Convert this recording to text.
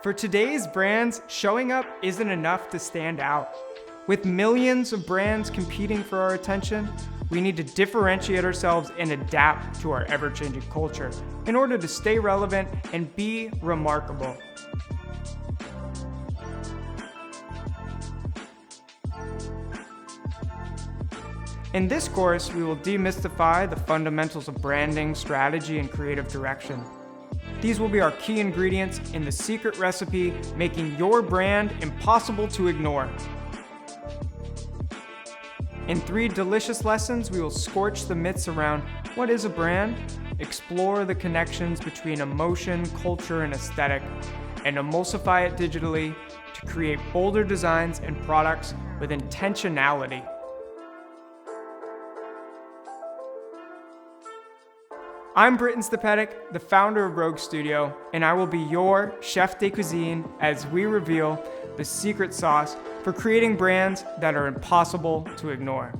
For today's brands, showing up isn't enough to stand out. With millions of brands competing for our attention, we need to differentiate ourselves and adapt to our ever-changing culture in order to stay relevant and be remarkable. In this course, we will demystify the fundamentals of branding, strategy, and creative direction. These will be our key ingredients in the secret recipe, making your brand impossible to ignore. In 3 delicious lessons, we will scorch the myths around what is a brand, explore the connections between emotion, culture, and aesthetic, and emulsify it digitally to create bolder designs and products with intentionality. I'm Britton Stepetic, the founder of Rogue Studio, and I will be your chef de cuisine as we reveal the secret sauce for creating brands that are impossible to ignore.